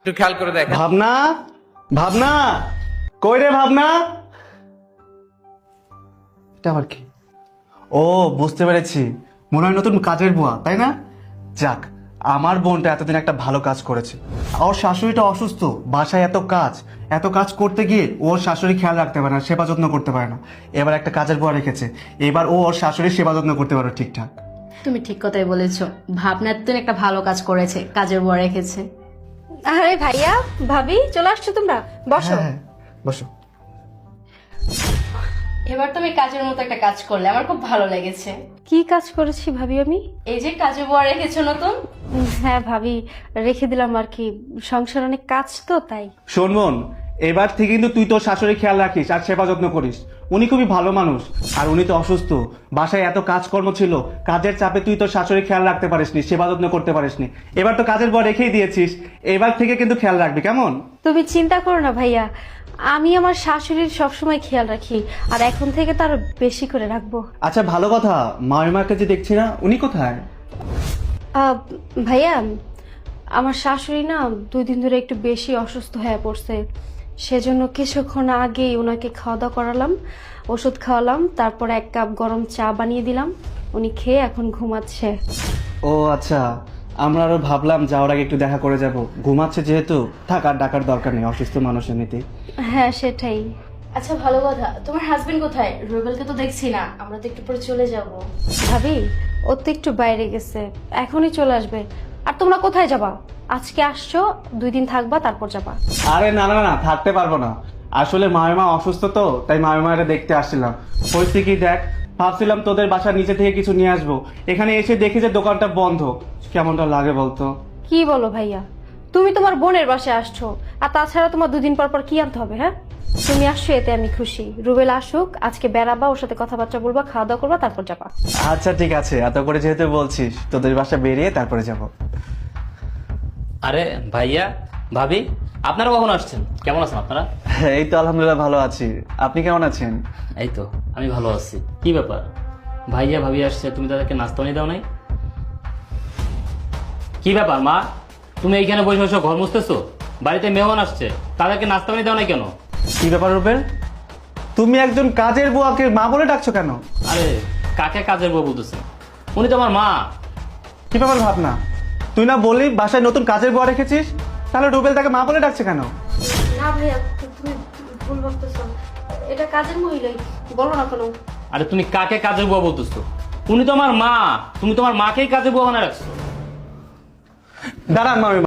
একটু খেয়াল করে দেখেন। ভাবনা, ভাবনা, কই রে ভাবনা? এটা আবার কি? ও, বুঝতে পেরেছি, মনে হয় নতুন কাজের বুয়া, তাই না? যাক, আমার বোনটা এতদিন একটা ভালো কাজ করেছে। ওর শাশুড়িটা অসুস্থ, বাসায় এত কাজ করতে গিয়ে ওর শাশুড়ি খেয়াল রাখতে পারে না, সেবা যত্ন করতে পারে না। এবার একটা কাজের বুয়া রেখেছে, এবার ও ওর শাশুড়ির সেবা যত্ন করতে পারবে ঠিকঠাক। তুমি ঠিক কথাই বলেছো, ভাবনা তো একটা ভালো কাজ করেছে, কাজের বুয়া রেখেছে। আরে ভাইয়া, ভাবি, চলে আসছো তোমরা? বসো। হ্যাঁ, বসো। এবার তুমি কাজের মতো একটা কাজ করলে, আমার খুব ভালো লেগেছে। কি কাজ করেছি ভাবি আমি? এই যে কাজের বুয়া রেখেছো নতুন। হ্যাঁ ভাবি, রেখে দিলাম আর কি, সংসার অনেক কাজ তো তাই। শোন বোন, এবার থেকে কিন্তু তুই তোর শাশুড়ি খেয়াল রাখিস আর সেবা যত্ন করিস। উনি খুবই ভালো মানুষ, আর উনি তো অসুস্থ, বাসায় এত কাজকর্ম ছিল, কাজের চাপে তুই তোর শাশুড়ি খেয়াল রাখতে পারিসনি, সেবা যত্ন করতে পারিসনি। এবার তো কাজের বর রেখেই দিয়েছিস, এবার থেকে কিন্তু খেয়াল রাখবি, কেমন? তুমি চিন্তা করো না ভাইয়া, আমি আমার শাশুড়ির সবসময় খেয়াল রাখি, আর এখন থেকে তার বেশি করে রাখবো। আচ্ছা, ভালো কথা, মামিমাকে যে দেখছি না, উনি কোথায়? ভাইয়া, আমার শাশুড়ি না 2 দিন ধরে একটু বেশি অসুস্থ হয়ে পড়ছে, সেজন্য কিছুক্ষণ আগেই ওনাকে খাওয়া দাওয়া করালাম, ওষুধ খাওয়ালাম, তারপর 1 কাপ গরম চা বানিয়ে দিলাম, উনি খেয়ে এখন ঘুমাচ্ছে। ও আচ্ছা, আমরা আরো ভাবলাম যাওয়ার আগে একটু দেখা করে যাব। ঘুমাচ্ছে যেহেতু, থাক, আর ডাকার দরকার নেই, অসুস্থ মানুষ এমনিতেই। হ্যাঁ সেটাই। আচ্ছা ভালো কথা, তোমার হাজবেন্ড কোথায়? রুবেলকে তো দেখছি না, আমরা তো একটু পরে চলে যাব। ভাবি, ও তো একটু বাইরে গেছে, এখনই চলে আসবে। আর তোমরা কোথায় যাবা? আজকে আসছো, 2 দিন থাকবা, তারপর যাবা? আরে না না না, থাকতে পারবো না, আসলে মামিমা অসুস্থ তো, তাই মামিমাটা দেখতে আসছিলাম। হয়েছে কি দেখ, ভাবছিলাম তোদের বাসার নিচে থেকে কিছু নিয়ে আসবো, এখানে এসে দেখি যে দোকানটা বন্ধ। কেমনটা লাগে বলতো? কি বলো ভাইয়া, তুমি তোমার বোনের বাসায় আসছো, আর তাছাড়া তোমার 2 দিন পর পর কি আনতে হবে? হ্যাঁ, তুমি আসছো এতে আমি খুশি। রুবেল আসুক, আজকে বেড়াবা, ওর সাথে কথাবার্তা বলবা, খাওয়া দাওয়া করবা, তারপর যাবা। আচ্ছা ঠিক আছে, এত করে যেহেতু বলছিস, তোদের বাসা বেরিয়ে তারপরে যাব। আরে ভাইয়া, ভাবি, আপনারা কখন আসছেন? কেমন আছেন আপনারা? এই তো আলহামদুলিল্লাহ ভালো আছি, আপনি কেমন আছেন? এই তো আমি ভালো আছি। কি ব্যাপার, ভাইয়া ভাবি আসছে, তুমি তাদেরকে নাস্তা নিয়ে দাও নাই? কি ব্যাপার মা, তুমি এইখানে বসে বসে ঘর মুছতেছো? বাড়িতে মেহমান আসছে, তাদেরকে নাস্তা নিয়ে দাও নাই কেন? কি ব্যাপার রুবেল, তুমি একজন কাজের বুয়াকে মা বলে ডাকছো কেন? আরে কাকে কাজের বউ বলতেছেন? উনি তো আমার মা। কি ব্যাপার ভাবনা, তুই না বললি বাসায় নতুন কাজের বুয়া রেখেছিস, তাহলে রুবেল তাকে মা বলে ডাকছে কেন? না ভাইয়া, তুমি ভুল ভাবতেছো, এটা কাজের মহিলাই, বলো না কেন? আরে তুমি কাকে কাজের বউ বলতেছো? উনি তো আমার মা, তুমি তোমার মাকেই কাজের বউ বানায় রাখছো। দাঁড়ান মামি।